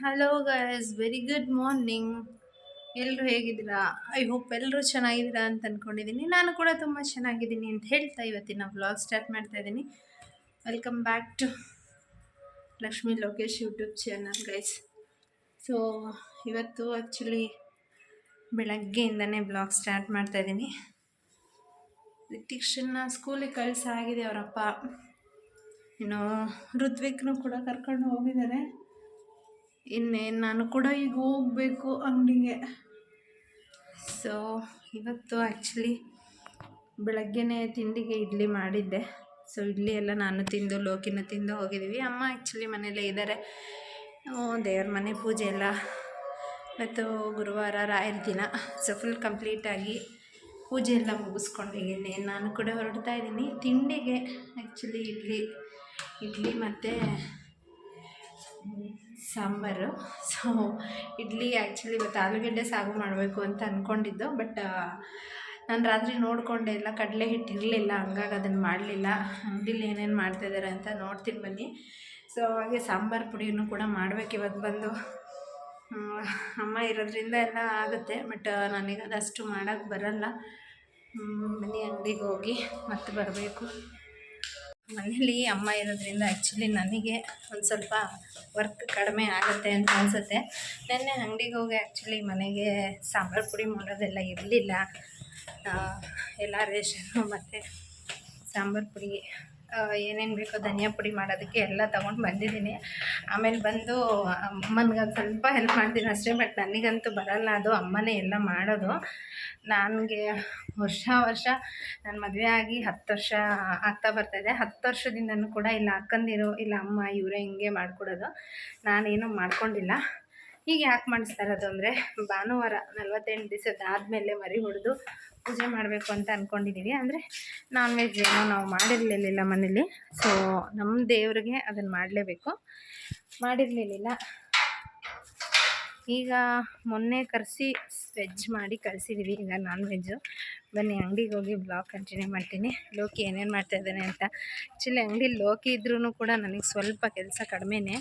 Hello guys, very good morning. ಎಲ್ಲರೂ ಹೇಗಿದ್ದೀರಾ? I hope ಎಲ್ಲರೂ ಚೆನ್ನಾಗಿದ್ದೀರಾ ಅಂತ ಅಂದ್ಕೊಂಡಿದ್ದೀನಿ. ನಾನು ಕೂಡ ತುಂಬ ಚೆನ್ನಾಗಿದ್ದೀನಿ ಅಂತ ಹೇಳ್ತಾ ಇವತ್ತಿನ ವ್ಲಾಗ್ ಸ್ಟಾರ್ಟ್ ಮಾಡ್ತಾ ಇದ್ದೀನಿ. Welcome back to Lakshmi Lokesh YouTube channel guys. So ಇವತ್ತು ಆ್ಯಕ್ಚುಲಿ ಬೆಳಗ್ಗೆಯಿಂದನೇ ಬ್ಲಾಗ್ ಸ್ಟಾರ್ಟ್ ಮಾಡ್ತಾ ಇದ್ದೀನಿ. ರಿತಿಕ್ಷನ್ನ ಸ್ಕೂಲಿಗೆ ಕಳಿಸಾಗಿದೆ ಅವರಪ್ಪ. ಇನ್ನು ಋತ್ವಿಕ್ನು ಕೂಡ ಕರ್ಕೊಂಡು ಹೋಗಿದ್ದಾರೆ. ಇನ್ನೇನು ನಾನು ಕೂಡ ಈಗ ಹೋಗಬೇಕು ಅಂಗಡಿಗೆ. ಸೊ ಇವತ್ತು ಆ್ಯಕ್ಚುಲಿ ಬೆಳಗ್ಗೆನೇ ತಿಂಡಿಗೆ ಇಡ್ಲಿ ಮಾಡಿದ್ದೆ. ಸೊ ಇಡ್ಲಿ ಎಲ್ಲ ನಾನು ತಿಂದು ಲೋಕಿನ ತಿಂದು ಹೋಗಿದ್ದೀವಿ. ಅಮ್ಮ ಆ್ಯಕ್ಚುಲಿ ಮನೆಯಲ್ಲೇ ಇದ್ದಾರೆ. ದೇವ್ರ ಮನೆ ಪೂಜೆ ಎಲ್ಲ ಮತ್ತು ಗುರುವಾರ ರಾಯರ ದಿನ. ಸೊ ಫುಲ್ ಕಂಪ್ಲೀಟಾಗಿ ಪೂಜೆ ಎಲ್ಲ ಮುಗಿಸ್ಕೊಂಡಿದ್ದೀನಿ. ನಾನು ಕೂಡ ಹೊರಡ್ತಾ ಇದ್ದೀನಿ ತಿಂಡಿಗೆ. ಆ್ಯಕ್ಚುಲಿ ಇಡ್ಲಿ ಮತ್ತು ಸಾಂಬಾರು. ಸೊ ಇಡ್ಲಿ ಆ್ಯಕ್ಚುಲಿ ಇವತ್ತು ಆಲೂಗೆಡ್ಡೆ ಸಾಗು ಮಾಡಬೇಕು ಅಂತ ಅಂದ್ಕೊಂಡಿದ್ದು. ಬಟ್ ನಾನು ರಾತ್ರಿ ನೋಡಿಕೊಂಡೆ ಇಲ್ಲ, ಕಡಲೆ ಹಿಟ್ಟು ಇರಲಿಲ್ಲ, ಹಂಗಾಗಿ ಅದನ್ನು ಮಾಡಲಿಲ್ಲ. ಅಂಗಡಿಲಿ ಏನೇನು ಮಾಡ್ತಾಯಿದ್ದಾರೆ ಅಂತ ನೋಡ್ತೀನಿ ಬನ್ನಿ. ಸೊ ಹಾಗೆ ಸಾಂಬಾರು ಪುಡಿಯನ್ನು ಕೂಡ ಮಾಡಬೇಕು ಇವತ್ತು ಬಂದು. ಅಮ್ಮ ಇರೋದ್ರಿಂದ ಎಲ್ಲ ಆಗುತ್ತೆ, ಬಟ್ ನನಗೆ ಅದಷ್ಟು ಮಾಡೋಕ್ಕೆ ಬರಲ್ಲ. ಬನ್ನಿ ಅಂಗಡಿಗೆ ಹೋಗಿ ಮತ್ತೆ ಬರಬೇಕು. ಮನೇಲಿ ಅಮ್ಮ ಇರೋದ್ರಿಂದ ಆ್ಯಕ್ಚುಲಿ ನನಗೆ ಒಂದು ಸ್ವಲ್ಪ ವರ್ಕ್ ಕಡಿಮೆ ಆಗುತ್ತೆ ಅಂತ ಅನಿಸುತ್ತೆ. ನೆನ್ನೆ ಅಂಗಡಿಗೆ ಹೋಗಿ ಆ್ಯಕ್ಚುಲಿ ಮನೆಗೆ ಸಾಂಬಾರು ಪುಡಿ ಮಾಡೋದೆಲ್ಲ ಇರಲಿಲ್ಲ. ಎಲ್ಲ ರೇಷನ್ನು ಮತ್ತು ಸಾಂಬಾರು ಪುಡಿ ಏನೇನು ಬೇಕೋ ಧನಿಯಾ ಪುಡಿ ಮಾಡೋದಕ್ಕೆ ಎಲ್ಲ ತೊಗೊಂಡು ಬಂದಿದ್ದೀನಿ. ಆಮೇಲೆ ಬಂದು ಅಮ್ಮನಿಗೆ ಸ್ವಲ್ಪ ಹೆಲ್ಪ್ ಮಾಡ್ತೀನಿ ಅಷ್ಟೇ. ಬಟ್ ನನಗಂತೂ ಬರಲ್ಲ ಅದು, ಅಮ್ಮನೇ ಎಲ್ಲ ಮಾಡೋದು. ನನಗೆ ವರ್ಷ ನಾನು ಮದುವೆ ಆಗಿ 10 ವರ್ಷ ಆಗ್ತಾ ಬರ್ತಾಯಿದೆ. 10 ವರ್ಷದಿಂದನೂ ಕೂಡ ಇಲ್ಲ ಅಕ್ಕಂದಿರು ಇಲ್ಲ ಅಮ್ಮ ಇವರೇ ಹಿಂಗೆ ಮಾಡಿಕೊಡೋದು. ನಾನೇನು ಮಾಡ್ಕೊಂಡಿಲ್ಲ. ಈಗ ಯಾಕೆ ಮಾಡಿಸ್ತಾ ಇರೋದು ಅಂದರೆ, ಭಾನುವಾರ 48 ದಿವಸದಾದಮೇಲೆ ಮರಿ ಹೊಡೆದು ಪೂಜೆ ಮಾಡಬೇಕು ಅಂತ ಅಂದ್ಕೊಂಡಿದ್ದೀವಿ. ಅಂದರೆ ನಾನ್ ವೆಜ್ ಏನೋ ನಾವು ಮಾಡಿರಲಿಲ್ಲ ಮನೇಲಿ. ಸೊ ನಮ್ಮ ದೇವ್ರಿಗೆ ಅದನ್ನು ಮಾಡಲೇಬೇಕು. ಮಾಡಿರಲಿಲ್ಲ. ಈಗ ಮೊನ್ನೆ ಕರೆಸಿ ವೆಜ್ ಮಾಡಿ ಕಳಿಸಿದ್ದೀವಿ. ಈಗ ನಾನ್ ವೆಜ್ಜು. ಬನ್ನಿ ಅಂಗಡಿಗೆ ಹೋಗಿ ಬ್ಲಾಗ್ ಕಂಟಿನ್ಯೂ ಮಾಡ್ತೀನಿ. ಲೋಕಿ ಏನೇನು ಮಾಡ್ತಾಯಿದ್ದಾನೆ ಅಂತ. ಆ್ಯಕ್ಚುಲಿ ಅಂಗಡಿಲಿ ಲೋಕಿ ಇದ್ರೂ ಕೂಡ ನನಗೆ ಸ್ವಲ್ಪ ಕೆಲಸ ಕಡಿಮೆನೇ.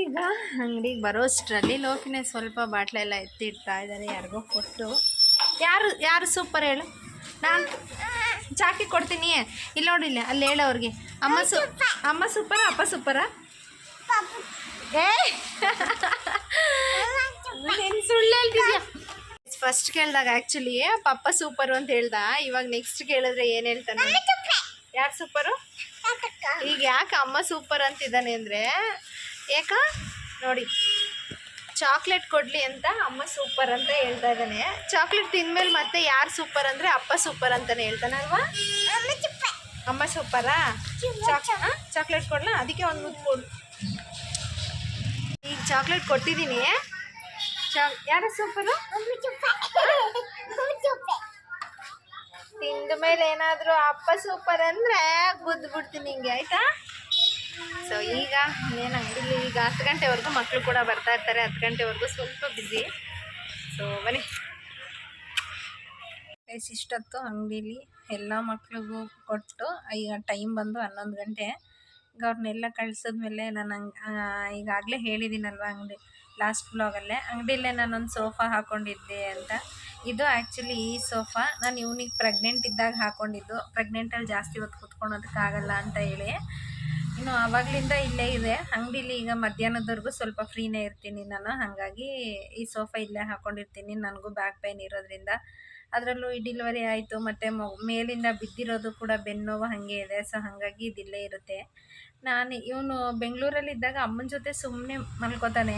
ಈಗ ಅಂಗಡಿಗೆ ಬರೋಷ್ಟರಲ್ಲಿ ಲೋಕಿನೇ ಸ್ವಲ್ಪ ಬಾಟ್ಲೆಲ್ಲ ಎತ್ತಿಡ್ತಾ ಇದ್ದಾರೆ ಯಾರಿಗೋ ಕೊಟ್ಟು. ಯಾರು ಸೂಪರ್ ಹೇಳು? ನಾನು ಚಾಕಿ ಕೊಡ್ತೀನಿ. ಇಲ್ಲಿ ನೋಡಿಲ್ಲ, ಅಲ್ಲಿ ಹೇಳು ಅವ್ರಿಗೆ. ಅಮ್ಮ ಸೂಪರ, ಅಪ್ಪ ಸೂಪರ? ನೀನು ಸುಳ್ಳು ಹೇಳ್ತಿದ್ಯಾ? ಫಸ್ಟ್ ಕೇಳಿದಾಗ ಆ್ಯಕ್ಚುಲಿ ಪಪ್ಪ ಸೂಪರು ಅಂತ ಹೇಳ್ದ. ಇವಾಗ ನೆಕ್ಸ್ಟ್ ಕೇಳಿದ್ರೆ ಏನು ಹೇಳ್ತಾನೆ? ಯಾರು ಸೂಪರು? ಈಗ ಯಾಕೆ ಅಮ್ಮ ಸೂಪರ್ ಅಂತಿದ್ದಾನೆ ಅಂದರೆ, ನೋಡಿ ಚಾಕ್ಲೇಟ್ ಕೊಡಲಿ ಅಂತ ಅಮ್ಮ ಸೂಪರ್ ಅಂತ ಹೇಳ್ತಾ ಇದ್ದಾನೆ. ಚಾಕ್ಲೇಟ್ ತಿಂದಮೇಲೆ ಮತ್ತೆ ಯಾರು ಸೂಪರ್ ಅಂದರೆ ಅಪ್ಪ ಸೂಪರ್ ಅಂತಲೇ ಹೇಳ್ತಾನೆ ಅಲ್ವಾ? ಅಮ್ಮ ಸೂಪರಾ? ಚಾಕ್ಲೇಟ್ ಕೊಡಲ? ಅದಕ್ಕೆ ಒಂದು ಮುದ್ದು ಕೊಡು. ಈಗ ಚಾಕ್ಲೇಟ್ ಕೊಟ್ಟಿದ್ದೀನಿ. ಯಾರು ಸೂಪರು? ತಿಂದ ಮೇಲೆ ಏನಾದರೂ ಅಪ್ಪ ಸೂಪರ್ ಅಂದರೆ ಗುದ್ದುಬಿಡ್ತೀನಿ ಹಿಂಗೆ, ಆಯಿತಾ? ಸೊ ಈಗ ಇನ್ನೇನು ಅಂಗಡಿಲಿ ಈಗ 10 ಗಂಟೆವರೆಗೂ ಮಕ್ಕಳು ಕೂಡ ಬರ್ತಾ ಇರ್ತಾರೆ. 10 ಗಂಟೆವರೆಗೂ ಸ್ವಲ್ಪ ಬ್ಯುಸಿ. ಸೊ ಬನ್ನಿ ಇಷ್ಟೊತ್ತು ಅಂಗಡೀಲಿ ಎಲ್ಲ ಮಕ್ಳಿಗೂ ಕೊಟ್ಟು ಈಗ ಟೈಮ್ ಬಂದು 11 ಗಂಟೆ. ಈಗ ಅವ್ರನ್ನೆಲ್ಲ ಕಳಿಸಿದ್ಮೇಲೆ ನಾನು ಈಗಾಗಲೇ ಹೇಳಿದ್ದೀನಲ್ವ ಅಂಗಡಿ ಲಾಸ್ಟ್ ಬ್ಲಾಗಲ್ಲೇ, ಅಂಗಡಿಯಲ್ಲೇ ನಾನೊಂದು ಸೋಫಾ ಹಾಕ್ಕೊಂಡಿದ್ದೆ ಅಂತ. ಇದು ಆ್ಯಕ್ಚುಲಿ ಈ ಸೋಫಾ ನಾನು ಇವನಿಗೆ ಪ್ರೆಗ್ನೆಂಟ್ ಇದ್ದಾಗ ಹಾಕ್ಕೊಂಡಿದ್ದು. ಪ್ರೆಗ್ನೆಂಟಲ್ಲಿ ಜಾಸ್ತಿ ಹೊತ್ತು ಕೂತ್ಕೊಳೋದಕ್ಕಾಗಲ್ಲ ಅಂತ ಹೇಳಿ ಇನ್ನು ಆವಾಗಲಿಂದ ಇಲ್ಲೇ ಇದೆ ಅಂಗಡೀಲಿ. ಈಗ ಮಧ್ಯಾಹ್ನದವರೆಗೂ ಸ್ವಲ್ಪ ಫ್ರೀನೇ ಇರ್ತೀನಿ ನಾನು, ಹಾಗಾಗಿ ಈ ಸೋಫಾ ಇಲ್ಲೇ ಹಾಕ್ಕೊಂಡಿರ್ತೀನಿ. ನನಗೂ ಬ್ಯಾಕ್ ಪೈನ್ ಇರೋದ್ರಿಂದ, ಅದರಲ್ಲೂ ಈ ಡಿಲಿವರಿ ಆಯಿತು ಮತ್ತು ಮೇಲಿಂದ ಬಿದ್ದಿರೋದು ಕೂಡ ಬೆನ್ನೋವು ಹಾಗೆ ಇದೆ. ಸೊ ಹಾಗಾಗಿ ಇದಿಲ್ಲೇ ಇರುತ್ತೆ. ಇವನು ಬೆಂಗಳೂರಲ್ಲಿದ್ದಾಗ ಅಮ್ಮನ ಜೊತೆ ಸುಮ್ಮನೆ ಮಲ್ಕೋತಾನೆ.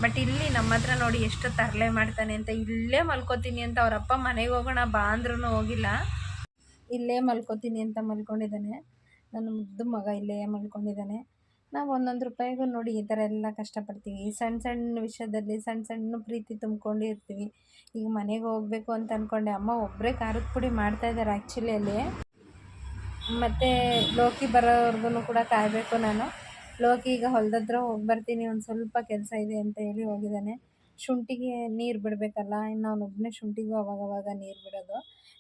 ಬಟ್ ಇಲ್ಲಿ ನಮ್ಮ ಹತ್ರ ನೋಡಿ ಎಷ್ಟು ತರಲೆ ಮಾಡ್ತಾನೆ ಅಂತ. ಇಲ್ಲೇ ಮಲ್ಕೋತೀನಿ ಅಂತ ಅವರಪ್ಪ ಮನೆಗೆ ಹೋಗೋಣ ಬಾ ಅಂದ್ರೂ ಹೋಗಿಲ್ಲ. ಇಲ್ಲೇ ಮಲ್ಕೋತೀನಿ ಅಂತ ಮಲ್ಕೊಂಡಿದ್ದಾನೆ. ನನ್ನ ಮುದ್ದು ಮಗ ಇಲ್ಲೇ ಮಲ್ಕೊಂಡಿದ್ದಾನೆ. ನಾವು ಒಂದೊಂದು ರೂಪಾಯಿಗೂ ನೋಡಿ ಈ ಥರ ಎಲ್ಲ ಕಷ್ಟಪಡ್ತೀವಿ. ಸಣ್ಣ ವಿಷಯದಲ್ಲಿ ಸಣ್ಣ ಪ್ರೀತಿ ತುಂಬ್ಕೊಂಡು ಇರ್ತೀವಿ. ಈಗ ಮನೆಗೆ ಹೋಗಬೇಕು ಅಂತ ಅಂದ್ಕೊಂಡೆ. ಅಮ್ಮ ಒಬ್ಬರೇ ಖಾರದ ಪುಡಿ ಮಾಡ್ತಾಯಿದ್ದಾರೆ ಆ್ಯಕ್ಚುಲಿ ಅಲ್ಲಿ. ಮತ್ತು ಲೋಕಿ ಬರೋವರೆಗೂ ಕೂಡ ಕಾಯಬೇಕು ನಾನು. ಲೋಕಿ ಈಗ ಹೊಲದ ಹತ್ರ ಹೋಗಿ ಬರ್ತೀನಿ, ಒಂದು ಸ್ವಲ್ಪ ಕೆಲಸ ಇದೆ ಅಂತ ಹೇಳಿ ಹೋಗಿದ್ದಾನೆ. ಶುಂಠಿಗೆ ನೀರು ಬಿಡಬೇಕಲ್ಲ, ಇನ್ನು ಅವನೊಬ್ಬನೇ ಶುಂಠಿಗೂ ಅವಾಗವಾಗ ನೀರು ಬಿಡೋದು.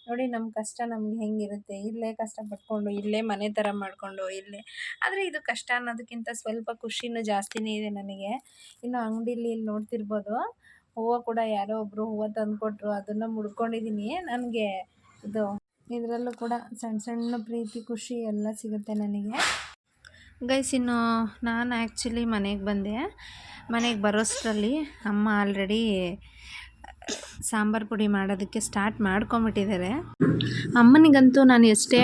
ನೋಡಿ ನಮ್ಮ ಕಷ್ಟ ನಮ್ಗೆ ಹೆಂಗಿರುತ್ತೆ, ಇಲ್ಲೇ ಕಷ್ಟಪಟ್ಕೊಂಡು ಇಲ್ಲೇ ಮನೆ ಥರ ಮಾಡಿಕೊಂಡು ಇಲ್ಲೇ. ಆದರೆ ಇದು ಕಷ್ಟ ಅನ್ನೋದಕ್ಕಿಂತ ಸ್ವಲ್ಪ ಖುಷಿನೂ ಜಾಸ್ತಿನೇ ಇದೆ ನನಗೆ. ಇನ್ನು ಅಂಗಡೀಲಿ ಇಲ್ಲಿ ನೋಡ್ತಿರ್ಬೋದು, ಹೂವು ಕೂಡ ಯಾರೋ ಒಬ್ಬರು ಹೂವು ತಂದುಕೊಟ್ರು, ಅದನ್ನು ಮುಡ್ಕೊಂಡಿದ್ದೀನಿ. ನನಗೆ ಇದು ಇದರಲ್ಲೂ ಕೂಡ ಸಣ್ಣ ಸಣ್ಣ ಪ್ರೀತಿ ಖುಷಿ ಎಲ್ಲ ಸಿಗುತ್ತೆ ನನಗೆ. ಗೈಸ್, ಇನ್ನು ನಾನು ಆ್ಯಕ್ಚುಲಿ ಮನೆಗೆ ಬಂದೆ. ಮನೆಗೆ ಬರೋಷ್ಟರಲ್ಲಿ ಅಮ್ಮ ಆಲ್ರೆಡಿ ಸಾಂಬಾರು ಪುಡಿ ಮಾಡೋದಕ್ಕೆ ಸ್ಟಾರ್ಟ್ ಮಾಡ್ಕೊಂಬಿಟ್ಟಿದ್ದಾರೆ. ಅಮ್ಮನಿಗಂತೂ ನಾನು ಎಷ್ಟೇ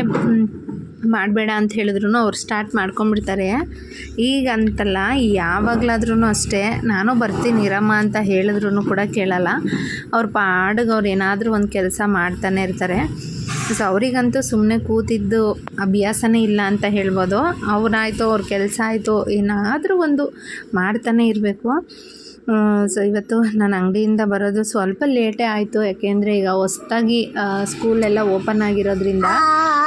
ಮಾಡಬೇಡ ಅಂತ ಹೇಳಿದ್ರು ಅವ್ರು ಸ್ಟಾರ್ಟ್ ಮಾಡ್ಕೊಂಬಿಡ್ತಾರೆ. ಈಗ ಅಂತಲ್ಲ, ಯಾವಾಗಲಾದ್ರೂ ಅಷ್ಟೇ, ನಾನು ಬರ್ತೀನಿ ಇರಮ್ಮ ಅಂತ ಹೇಳಿದ್ರು ಕೂಡ ಕೇಳಲ್ಲ. ಅವ್ರ ಪಾಡಿಗೆ ಅವ್ರು ಏನಾದರೂ ಒಂದು ಕೆಲಸ ಮಾಡ್ತಾನೆ ಇರ್ತಾರೆ. ಸೊ ಅವರಿಗಂತೂ ಸುಮ್ಮನೆ ಕೂತಿದ್ದು ಅಭ್ಯಾಸನೇ ಇಲ್ಲ ಅಂತ ಹೇಳ್ಬೋದು. ಅವರಾಯಿತು, ಅವ್ರ ಕೆಲಸ ಆಯಿತು, ಏನಾದರೂ ಒಂದು ಮಾಡ್ತಾನೆ ಇರಬೇಕು. ಸೊ ಇವತ್ತು ನಾನು ಅಂಗಡಿಯಿಂದ ಬರೋದು ಸ್ವಲ್ಪ ಲೇಟೇ ಆಯಿತು. ಯಾಕೆಂದರೆ ಈಗ ಹೊಸ್ದಾಗಿ ಸ್ಕೂಲೆಲ್ಲ ಓಪನ್ ಆಗಿರೋದ್ರಿಂದ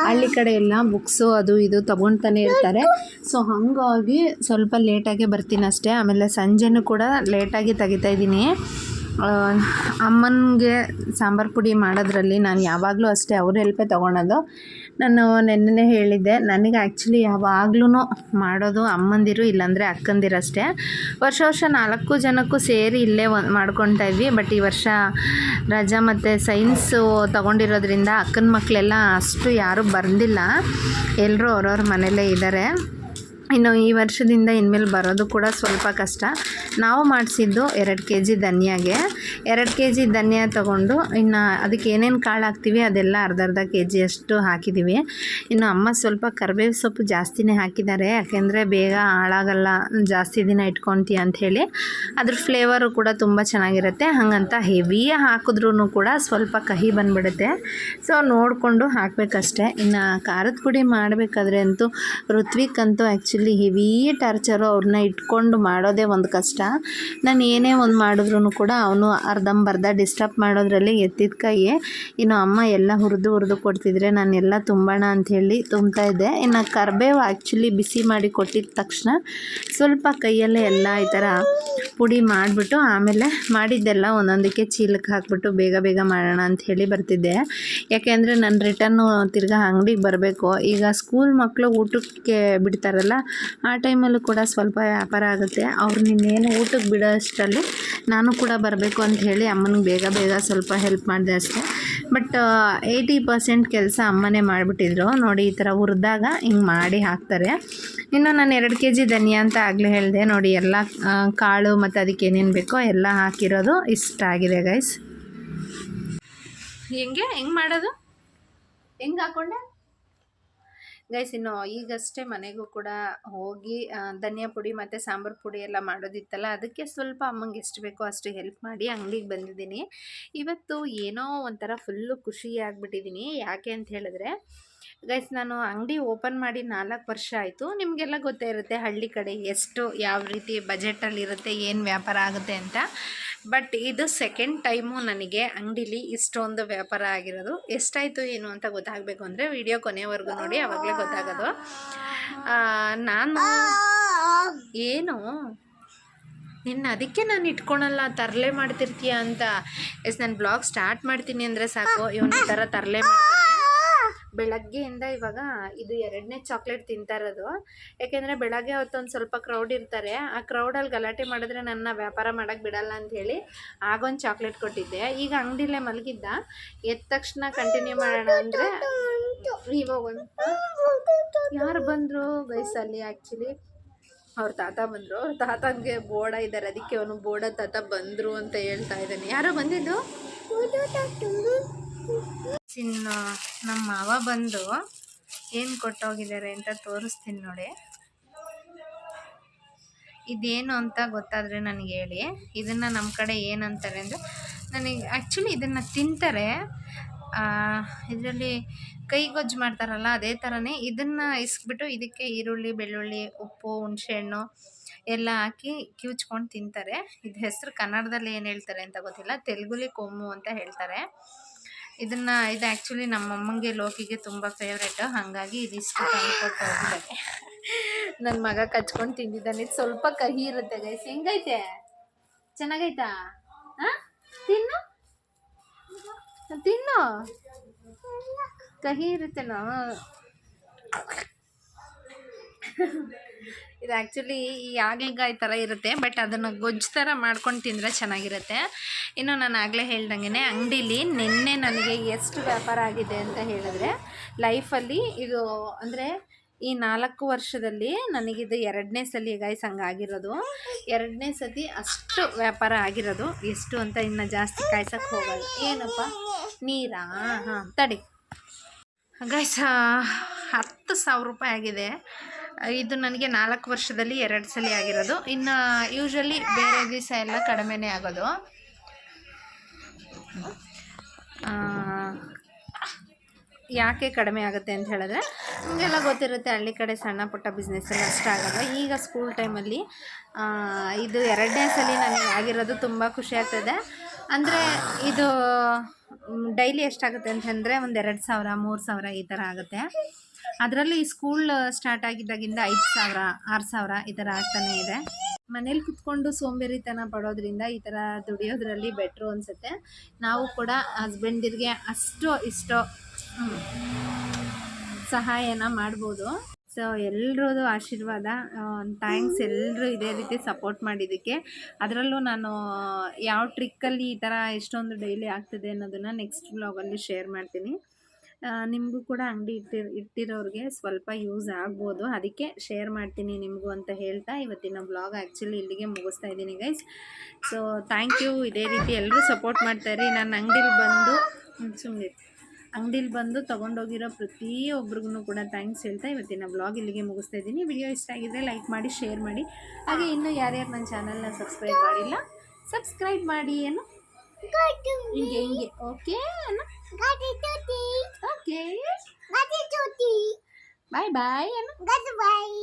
ಹಳ್ಳಿ ಕಡೆ ಎಲ್ಲ ಬುಕ್ಸು ಅದು ಇದು ತೊಗೊಳ್ತಾನೆ ಇರ್ತಾರೆ. ಸೊ ಹಾಗಾಗಿ ಸ್ವಲ್ಪ ಲೇಟಾಗೆ ಬರ್ತೀನಿ ಅಷ್ಟೇ. ಆಮೇಲೆ ಸಂಜೆನೂ ಕೂಡ ಲೇಟಾಗಿ ತೆಗಿತಾಯಿದ್ದೀನಿ. ಅಮ್ಮನಿಗೆ ಸಾಂಬಾರು ಪುಡಿ ಮಾಡೋದ್ರಲ್ಲಿ ನಾನು ಯಾವಾಗಲೂ ಅಷ್ಟೇ ಅವ್ರ ಹೆಲ್ಪೇ ತೊಗೊಳೋದು. ನಾನು ನೆನ್ನೆ ಹೇಳಿದ್ದೆ, ನನಗೆ ಆ್ಯಕ್ಚುಲಿ ಯಾವಾಗ್ಲೂ ಮಾಡೋದು ಅಮ್ಮಂದಿರು, ಇಲ್ಲಾಂದರೆ ಅಕ್ಕಂದಿರು ಅಷ್ಟೇ. ವರ್ಷ 4 ಜನಕ್ಕೂ ಸೇರಿ ಇಲ್ಲೇ ಮಾಡ್ಕೊತಾ ಇದ್ವಿ. ಬಟ್ ಈ ವರ್ಷ ರಜಾ ಮತ್ತು ಸೈನ್ಸು ತೊಗೊಂಡಿರೋದ್ರಿಂದ ಅಕ್ಕನ ಮಕ್ಕಳೆಲ್ಲ ಅಷ್ಟು ಯಾರೂ ಬಂದಿಲ್ಲ, ಎಲ್ಲರೂ ಅವ್ರವ್ರ ಮನೆಯಲ್ಲೇ ಇದ್ದಾರೆ. ಇನ್ನು ಈ ವರ್ಷದಿಂದ ಇನ್ಮೇಲೆ ಬರೋದು ಕೂಡ ಸ್ವಲ್ಪ ಕಷ್ಟ. ನಾವು ಮಾಡಿಸಿದ್ದು 2 kg ಧನಿಯಾಗೆ 2 kg ಧನಿಯಾ ತೊಗೊಂಡು, ಇನ್ನು ಅದಕ್ಕೆ ಏನೇನು ಕಾಳು ಹಾಕ್ತೀವಿ ಅದೆಲ್ಲ ಅರ್ಧ kg ಅಷ್ಟು ಹಾಕಿದ್ದೀವಿ. ಇನ್ನು ಅಮ್ಮ ಸ್ವಲ್ಪ ಕರಿಬೇವು ಸೊಪ್ಪು ಜಾಸ್ತಿನೇ ಹಾಕಿದ್ದಾರೆ, ಯಾಕೆಂದರೆ ಬೇಗ ಹಾಳಾಗಲ್ಲ, ಜಾಸ್ತಿ ದಿನ ಇಟ್ಕೊತೀಯ ಅಂಥೇಳಿ. ಅದ್ರ ಫ್ಲೇವರು ಕೂಡ ತುಂಬ ಚೆನ್ನಾಗಿರುತ್ತೆ. ಹಾಗಂತ ಹೆವಿ ಹಾಕಿದ್ರೂ ಕೂಡ ಸ್ವಲ್ಪ ಕಹಿ ಬಂದುಬಿಡುತ್ತೆ. ಸೊ ನೋಡಿಕೊಂಡು ಹಾಕಬೇಕಷ್ಟೆ. ಇನ್ನು ಖಾರದ ಪುಡಿ ಮಾಡಬೇಕಾದ್ರೆ ಅಂತೂ ಋತ್ವಿಕ್ಕಂತೂ ಆ್ಯಕ್ಚುಲಿ ಹೆವಿ ಟಾರ್ಚರು. ಅವ್ರನ್ನ ಇಟ್ಕೊಂಡು ಮಾಡೋದೇ ಒಂದು ಕಷ್ಟ. ನಾನು ಏನೇ ಒಂದು ಮಾಡಿದ್ರೂ ಕೂಡ ಅವನು ಅರ್ಧಂಬರ್ಧ ಡಿಸ್ಟರ್ಬ್ ಮಾಡೋದ್ರಲ್ಲಿ ಎತ್ತಿದ ಕೈ. ಇನ್ನು ಅಮ್ಮ ಎಲ್ಲ ಹುರಿದು ಕೊಡ್ತಿದ್ರೆ ನಾನೆಲ್ಲ ತುಂಬೋಣ ಅಂಥೇಳಿ ತುಂಬ್ತಾಯಿದ್ದೆ. ಇನ್ನು ಕರಿಬೇವು ಆ್ಯಕ್ಚುಲಿ ಬಿಸಿ ಮಾಡಿ ಕೊಟ್ಟಿದ್ದ ತಕ್ಷಣ ಸ್ವಲ್ಪ ಕೈಯಲ್ಲೇ ಎಲ್ಲ ಈ ಥರ ಪುಡಿ ಮಾಡಿಬಿಟ್ಟು ಆಮೇಲೆ ಮಾಡಿದ್ದೆಲ್ಲ ಒಂದೊಂದಕ್ಕೆ ಚೀಲಕ್ಕೆ ಹಾಕ್ಬಿಟ್ಟು ಬೇಗ ಮಾಡೋಣ ಅಂಥೇಳಿ ಬರ್ತಿದ್ದೆ. ಯಾಕೆಂದರೆ ನಾನು ರಿಟರ್ನು ತಿರ್ಗಾ ಅಂಗಡಿಗೆ ಬರಬೇಕು. ಈಗ ಸ್ಕೂಲ್ ಮಕ್ಕಳು ಊಟಕ್ಕೆ ಬಿಡ್ತಾರಲ್ಲ, ಆ ಟೈಮಲ್ಲೂ ಕೂಡ ಸ್ವಲ್ಪ ವ್ಯಾಪಾರ ಆಗುತ್ತೆ. ಅವ್ರನ್ನ ಇನ್ನೇನು ಊಟಕ್ಕೆ ಬಿಡೋ ಅಷ್ಟರಲ್ಲಿ ನಾನು ಕೂಡ ಬರಬೇಕು ಅಂತ ಹೇಳಿ ಅಮ್ಮನಿಗೆ ಬೇಗ ಸ್ವಲ್ಪ ಹೆಲ್ಪ್ ಮಾಡಿದೆ ಅಷ್ಟೇ. ಬಟ್ 80% ಕೆಲಸ ಅಮ್ಮನೇ ಮಾಡಿಬಿಟ್ಟಿದ್ರು. ನೋಡಿ, ಈ ಥರ ಹುರಿದಾಗ ಹಿಂಗೆ ಮಾಡಿ ಹಾಕ್ತಾರೆ. ಇನ್ನು ನಾನು 2 kg ಧನಿಯಾ ಅಂತ ಆಗಲೇ ಹೇಳಿದೆ ನೋಡಿ, ಎಲ್ಲ ಕಾಳು ಮತ್ತು ಅದಕ್ಕೆ ಏನೇನು ಬೇಕೋ ಎಲ್ಲ ಹಾಕಿರೋದು ಇಷ್ಟ ಆಗಿದೆ ಗೈಸ್. ಹೆಂಗೆ ಮಾಡೋದು, ಹೆಂಗೆ ಹಾಕ್ಕೊಂಡೆ ಗೈಸ್? ಇನ್ನು ಈಗಷ್ಟೇ ಮನೆಗೂ ಕೂಡ ಹೋಗಿ ಧನಿಯಾ ಪುಡಿ ಮತ್ತು ಸಾಂಬಾರು ಪುಡಿ ಎಲ್ಲ ಮಾಡೋದಿತ್ತಲ್ಲ, ಅದಕ್ಕೆ ಸ್ವಲ್ಪ ಅಮ್ಮಂಗೆ ಎಷ್ಟು ಬೇಕೋ ಅಷ್ಟು ಹೆಲ್ಪ್ ಮಾಡಿ ಅಂಗಡಿಗೆ ಬಂದಿದ್ದೀನಿ. ಇವತ್ತು ಏನೋ ಒಂಥರ ಫುಲ್ಲು ಖುಷಿಯಾಗಿಬಿಟ್ಟಿದ್ದೀನಿ. ಯಾಕೆ ಅಂತ ಹೇಳಿದ್ರೆ ಗೈಸ್, ನಾನು ಅಂಗಡಿ ಓಪನ್ ಮಾಡಿ 4 ವರ್ಷ ಆಯಿತು. ನಿಮಗೆಲ್ಲ ಗೊತ್ತೇ ಇರುತ್ತೆ ಹಳ್ಳಿ ಕಡೆ ಎಷ್ಟು ಯಾವ ರೀತಿ ಬಜೆಟಲ್ಲಿರುತ್ತೆ, ಏನು ವ್ಯಾಪಾರ ಆಗುತ್ತೆ ಅಂತ. ಬಟ್ ಇದು ಸೆಕೆಂಡ್ ಟೈಮು ನನಗೆ ಅಂಗಡೀಲಿ ಇಷ್ಟೊಂದು ವ್ಯಾಪಾರ ಆಗಿರೋದು. ಎಷ್ಟಾಯಿತು ಏನು ಅಂತ ಗೊತ್ತಾಗಬೇಕು ಅಂದರೆ ವಿಡಿಯೋ ಕೊನೆವರೆಗೂ ನೋಡಿ, ಆವಾಗಲೇ ಗೊತ್ತಾಗೋದು. ನಾನು ಏನು ಅದಕ್ಕೆ ನಾನು ಇಟ್ಕೊಳಲ್ಲ, ತರಲೆ ಮಾಡ್ತಿರ್ತೀಯ ಅಂತ. ನಾನು ಬ್ಲಾಗ್ ಸ್ಟಾರ್ಟ್ ಮಾಡ್ತೀನಿ ಅಂದರೆ ಸಾಕು, ಇವನು ಈ ಥರ ತರಲೆ ಮಾಡ್ತಾನೆ. ಬೆಳಗ್ಗೆಯಿಂದ ಇವಾಗ ಇದು 2ನೇ ಚಾಕ್ಲೇಟ್ ತಿಂತಾ ಇರೋದು. ಯಾಕೆಂದರೆ ಬೆಳಗ್ಗೆ ಹೊತ್ತೊಂದು ಸ್ವಲ್ಪ ಕ್ರೌಡ್ ಇರ್ತಾರೆ, ಆ ಕ್ರೌಡಲ್ಲಿ ಗಲಾಟೆ ಮಾಡಿದ್ರೆ ನನ್ನ ವ್ಯಾಪಾರ ಮಾಡೋಕ್ಕೆ ಬಿಡಲ್ಲ ಅಂಥೇಳಿ ಆಗೊಂದು ಚಾಕ್ಲೇಟ್ ಕೊಟ್ಟಿದ್ದೆ. ಈಗ ಅಂಗಡಿಲೇ ಮಲಗಿದ್ದ, ಎದ್ದ ತಕ್ಷಣ ಕಂಟಿನ್ಯೂ ಮಾಡೋಣ ಅಂದರೆ ಇವಾಗ ಒಂದು ಯಾರು ಬಂದರು ವಯಸ್ಸಲ್ಲಿ, ಆ್ಯಕ್ಚುಲಿ ಅವ್ರ ತಾತ ಬಂದರು. ಅವ್ರ ತಾತಂಗೆ ಬೋಡ ಇದ್ದಾರೆ, ಅದಕ್ಕೆ ಅವನು ಬೋಡ ತಾತ ಬಂದರು ಅಂತ ಹೇಳ್ತಾ ಇದ್ದಾನೆ. ಯಾರೋ ಬಂದಿದ್ದು? ಇನ್ನು ನಮ್ಮ ಮಾವ ಬಂದು ಏನು ಕೊಟ್ಟೋಗಿದ್ದಾರೆ ಅಂತ ತೋರಿಸ್ತೀನಿ ನೋಡಿ. ಇದೇನು ಅಂತ ಗೊತ್ತಾದರೆ ನನಗೆ ಹೇಳಿ. ಇದನ್ನು ನಮ್ಮ ಕಡೆ ಏನಂತಾರೆ ಅಂದರೆ, ನನಗೆ ಆ್ಯಕ್ಚುಲಿ ಇದನ್ನು ತಿಂತಾರೆ, ಇದರಲ್ಲಿ ಕೈಗೊಜ್ಜು ಮಾಡ್ತಾರಲ್ಲ ಅದೇ ಥರನೇ ಇದನ್ನು ಇಸ್ಬಿಟ್ಟು ಇದಕ್ಕೆ ಈರುಳ್ಳಿ, ಬೆಳ್ಳುಳ್ಳಿ, ಉಪ್ಪು, ಹುಣಸೆಹಣ್ಣು ಎಲ್ಲ ಹಾಕಿ ಕಿವುಚ್ಕೊಂಡು ತಿಂತಾರೆ. ಇದು ಹೆಸರು ಕನ್ನಡದಲ್ಲಿ ಏನು ಹೇಳ್ತಾರೆ ಅಂತ ಗೊತ್ತಿಲ್ಲ, ತೆಲುಗುಲಿ ಕೊಮ್ಮು ಅಂತ ಹೇಳ್ತಾರೆ. ಇದು ಆ್ಯಕ್ಚುಲಿ ನಮ್ಮಮ್ಮಂಗೆ ಲೋಕಿಗೆ ತುಂಬ ಫೇವ್ರೇಟು, ಹಾಗಾಗಿ ಇದಿಷ್ಟು ತಂದುಕೊಟ್ಟು ಹೋಗಿದ್ದಾರೆ. ನನ್ನ ಮಗ ಕಚ್ಕೊಂಡು ತಿಂದಿದ್ದಾನೆ. ಇದು ಸ್ವಲ್ಪ ಕಹಿ ಇರುತ್ತೆ ಗೈಸ್. ಹೆಂಗೈತೆ? ಚೆನ್ನಾಗೈತಾ? ಹಾಂ, ತಿನ್ನು ಕಹಿ ಇರುತ್ತಲ್ಲ. ಇದು ಆ್ಯಕ್ಚುಲಿ ಈ ಹಾಗಲಕಾಯಿ ಥರ ಇರುತ್ತೆ, ಬಟ್ ಅದನ್ನು ಗೊಜ್ಜು ಥರ ಮಾಡ್ಕೊಂಡು ತಿಂದರೆ ಚೆನ್ನಾಗಿರುತ್ತೆ. ಇನ್ನು ನಾನು ಆಗಲೇ ಹೇಳ್ದಂಗೆ ಅಂಗಡೀಲಿ ನಿನ್ನೆ ನನಗೆ ಎಷ್ಟು ವ್ಯಾಪಾರ ಆಗಿದೆ ಅಂತ ಹೇಳಿದ್ರೆ, ಲೈಫಲ್ಲಿ ಇದು ಅಂದರೆ ಈ 4 ವರ್ಷದಲ್ಲಿ ನನಗಿದು 2ನೇ ಸಲ ಗೈಸ್ ಹಂಗಾಗಿರೋದು. 2ನೇ ಸತಿ ಅಷ್ಟು ವ್ಯಾಪಾರ ಆಗಿರೋದು. ಎಷ್ಟು ಅಂತ ಇನ್ನು ಜಾಸ್ತಿ ಕಾಯ್ಸಕ್ಕೆ ಹೋಗಲ್ಲ. ಏನಪ್ಪ ನೀರಾ? ಹಾಂ ತಡಿ ಗೈಸ್, 10,000 ರೂಪಾಯಿ ಆಗಿದೆ. ಇದು ನನಗೆ 4 ವರ್ಷದಲ್ಲಿ 2 ಸಲ ಆಗಿರೋದು. ಇನ್ನು ಯೂಶ್ವಲಿ ಬೇರೆ ದಿವಸ ಎಲ್ಲ ಕಡಿಮೆನೇ ಆಗೋದು. ಯಾಕೆ ಕಡಿಮೆ ಆಗುತ್ತೆ ಅಂತ ಹೇಳಿದ್ರೆ, ನಿಮಗೆಲ್ಲ ಗೊತ್ತಿರುತ್ತೆ ಹಳ್ಳಿ ಕಡೆ ಸಣ್ಣ ಪುಟ್ಟ ಬಿಸ್ನೆಸ್ಸಲ್ಲಿ ಅಷ್ಟು ಆಗೋಲ್ಲ. ಈಗ ಸ್ಕೂಲ್ ಟೈಮಲ್ಲಿ ಇದು 2ನೇ ಸಲ ನನಗೆ ಆಗಿರೋದು. ತುಂಬ ಖುಷಿ ಆಗ್ತದೆ. ಅಂದರೆ ಇದು ಡೈಲಿ ಎಷ್ಟಾಗುತ್ತೆ ಅಂತಂದರೆ ಒಂದು 2,000 3,000 ಈ ಥರ ಆಗುತ್ತೆ. ಅದರಲ್ಲಿ ಸ್ಕೂಲ್ ಸ್ಟಾರ್ಟ್ ಆಗಿದ್ದಾಗಿಂದ 5,000 6,000 ಈ ಥರ ಆಗ್ತಾನೇ ಇದೆ. ಮನೇಲಿ ಕುತ್ಕೊಂಡು ಸೋಂಬೇರಿತನ ಪಡೋದ್ರಿಂದ ಈ ಥರ ದುಡಿಯೋದ್ರಲ್ಲಿ ಬೆಟ್ರು ಅನಿಸುತ್ತೆ. ನಾವು ಕೂಡ ಹಸ್ಬೆಂಡಿಗೆ ಅಷ್ಟೋ ಇಷ್ಟೋ ಸಹಾಯನ ಮಾಡ್ಬೋದು. ಸೊ ಎಲ್ರದ್ದು ಆಶೀರ್ವಾದ, ಥ್ಯಾಂಕ್ಸ್ ಎಲ್ಲರೂ ಇದೇ ರೀತಿ ಸಪೋರ್ಟ್ ಮಾಡಿದ್ದಕ್ಕೆ. ಅದರಲ್ಲೂ ನಾನು ಯಾವ ಟ್ರಿಕ್ಕಲ್ಲಿ ಈ ಥರ ಎಷ್ಟೊಂದು ಡೈಲಿ ಆಗ್ತಿದೆ ಅನ್ನೋದನ್ನು ನೆಕ್ಸ್ಟ್ ವ್ಲಾಗಲ್ಲಿ ಶೇರ್ ಮಾಡ್ತೀನಿ. ನಿಮಗೂ ಕೂಡ ಅಂಗಡಿ ಇಟ್ಟಿರೋರಿಗೆ ಸ್ವಲ್ಪ ಯೂಸ್ ಆಗ್ಬೋದು, ಅದಕ್ಕೆ ಶೇರ್ ಮಾಡ್ತೀನಿ ನಿಮಗೂ ಅಂತ ಹೇಳ್ತಾ ಇವತ್ತಿನ ವ್ಲಾಗ್ ಆ್ಯಕ್ಚುಲಿ ಇಲ್ಲಿಗೆ ಮುಗಿಸ್ತಾ ಇದ್ದೀನಿ ಗೈಸ್. So thank you. ಇದೇ ರೀತಿ ಎಲ್ಲರೂ ಸಪೋರ್ಟ್ ಮಾಡ್ತಾಯಿರಿ. ನಾನು ಅಂಗಡೀಲಿ ಬಂದು ತೊಗೊಂಡೋಗಿರೋ ಪ್ರತಿಯೊಬ್ಬರಿಗೂ ಕೂಡ ಥ್ಯಾಂಕ್ಸ್ ಹೇಳ್ತಾ ಇವತ್ತಿನ ವ್ಲಾಗ್ ಇಲ್ಲಿಗೆ ಮುಗಿಸ್ತಾ ಇದ್ದೀನಿ. ವಿಡಿಯೋ ಇಷ್ಟ ಆಗಿದ್ರೆ ಲೈಕ್ ಮಾಡಿ, ಶೇರ್ ಮಾಡಿ. ಹಾಗೆ ಇನ್ನೂ ಯಾರ್ಯಾರು ನನ್ನ ಚಾನಲ್ನ ಸಬ್ಸ್ಕ್ರೈಬ್ ಮಾಡಿಲ್ಲ ಸಬ್ಸ್ಕ್ರೈಬ್ ಮಾಡಿ. ಏನು ಹಿಂಗೆ ಓಕೆ ಓಕೆ ಬಾಯ್ ಬಾಯ್. ಏನು ಬಾಯ್.